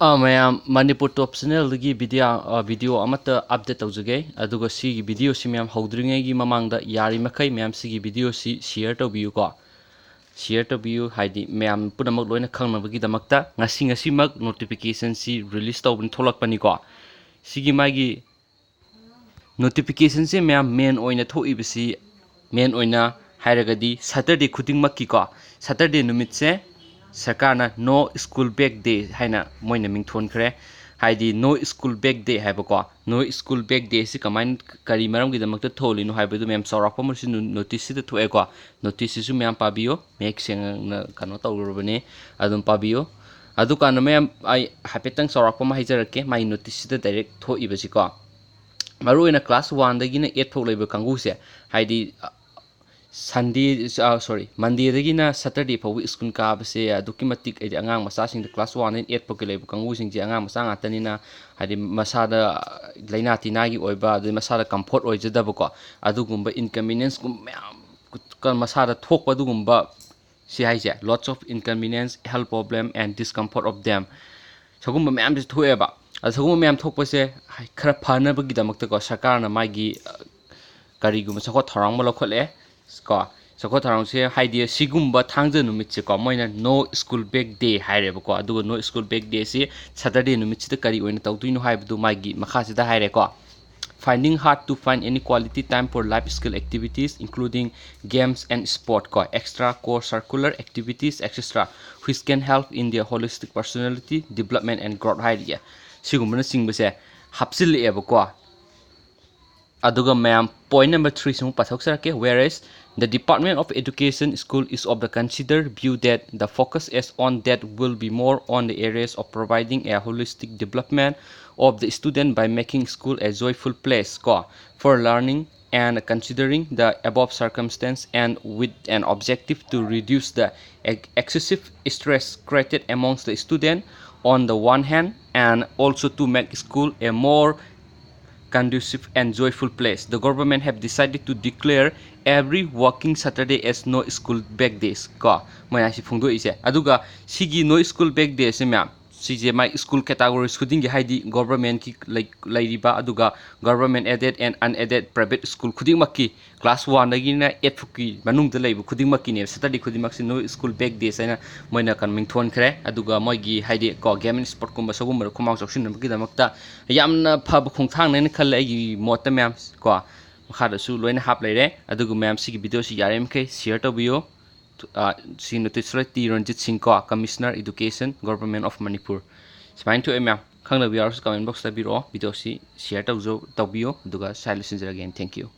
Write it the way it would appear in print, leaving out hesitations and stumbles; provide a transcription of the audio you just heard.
ꯃꯌꯥꯝ ꯃꯅꯤꯄꯨꯔ ꯇꯣꯞ ꯆꯦꯅꯦꯜꯗꯒꯤ ꯚꯤꯗꯤꯑꯣ ꯑꯃꯠꯇ ꯑꯞꯗꯦꯠ ꯇꯧꯖꯒꯦ ꯑꯗꯨꯒ ꯁꯤꯒꯤ ꯚꯤꯗꯤꯑꯣꯁꯤ ꯃꯌꯥꯝ ꯍꯧꯗ꯭ꯔꯤꯉꯩꯒꯤ ꯃꯃꯥꯡꯗ ꯌꯥꯔꯤꯃꯈꯩ ꯃꯌꯥꯝ ꯁꯤꯒꯤ ꯚꯤꯗꯤꯑꯣꯁꯤ ꯁꯤꯌꯔ ꯇꯧꯕꯤꯌꯨꯀꯣ ꯁꯤꯌꯔ ꯇꯧꯕꯤꯌꯨ ꯍꯥꯏꯗꯤ ꯃꯌꯥꯝ ꯄꯨꯝꯅꯃꯛ ꯂꯣꯏꯅ ꯈꯪꯅꯕꯒꯤꯗꯃꯛꯇ ꯉꯁꯤꯃꯛ ꯅꯣꯇꯤꯐꯤꯀꯦꯁꯟꯁꯤ ꯔꯤꯂꯤꯁ ꯇꯧꯕꯅꯤ ꯊꯣꯛꯂꯛꯄꯅꯤꯀꯣ ꯁꯤꯒꯤ ꯃꯥꯒꯤ ꯅꯣꯇꯤꯐꯤꯀꯦꯁꯟꯁꯦ ꯃꯌꯥꯝ ꯃꯦꯟ ꯑꯣꯏꯅ ꯊꯣꯛꯏꯕꯁꯤ ꯃꯦꯟ ꯑꯣꯏꯅ ꯍꯥꯏꯔꯒꯗꯤ ꯁꯇꯔꯗꯦ ꯈꯨꯗꯤꯡꯃꯛꯀꯤꯀꯣ ꯁꯇꯔꯗे नुमित्से सरकारना नो स्कूल बैग डे हाइना मोइना मिंथोनखरे हाइदी नो स्कूल बैग डे हाइबको नो स्कूल बैग डे सि कमाइन करी मरमगिदमक्ता थोलिनो हाइबदु मेम सौराकपा मरसि नोटिस सिदा थोएको नोटिस सिसु मेम पाबियो मेक सेंगना कनो तौरबने अदुम पाबियो अदु कान मेम आई हाइपेतंग सौराकपा मा हाइजरके माइ नोटिस सिदा डायरेक्ट थोइबसिको मरुइना क्लास 1 दगिना 8 फौ लेबा कांगुसे हाइदी Sunday sorry Monday dagina Saturday fau school ka base aduki matik ai angang masa sing class 1 and 8 pokele kangu sing ji angang masa ngatani na hadi masada laina tinagi oiba adu masada comfort oijadaba ko adugumba inconvenience gum kan masada thokpa dugumba si haise lots of inconvenience health problem and discomfort of them सगुम ma'am से थोएबा सगुम ma'am थोपसे खरा फानबगिदमक्ता को सरकारना मागी करीगुम सखो थरांग लखोले को सखो थरांग से हाइदि सिगुम्बा थांज नुमित्से को मोइना नो स्कूल बैग डे हाइरेबको अदुगो नो स्कूल बैग डे से सैटरडे नुमित्से करी ओइना तौदुइनो हाइबदु मागी मखासिदा हाइरेको finding hard to find any quality time for life skill activities including games and sport ko extra core circular activities etc which can help in their holistic personality development and growth idea sigumna singbase hapsil ebako aduga mayam point number 3 sung pathok sarake whereas the Department of Education school is of the considered view that the focus is on that will be more on the areas of providing a holistic development of the student by making school a joyful place for learning and considering the above circumstance and with an objective to reduce the excessive stress created amongst the student on the one hand and also to make school a more conducive and joyful place. The government have decided to declare every working Saturday as no school back days. Ko maya si phungdo ise. Aduga sigi no school back days se mya. Sije my school categories khuding gi haidi government ki lairiba aduga government aided and unaided private school khuding makki class 1 dagi na 8 fuki manung da laibu khuding makki ne Saturday khuding makki no school back days aina moina kan ming thon khre aduga moi gi haidi ko game and sport kumba sogum mar khumang choksin gi damakta yamna phab khongthang ne khal ai mota ma'am ko khada su loina hap leire adugu ma'am si gi video si yare mke share to biyo si notice T Ranjit Singh ko Commissioner Education Government of Manipur smain to ma'am khangna bi comment box ta biro video si share to biyo aduga silence again thank you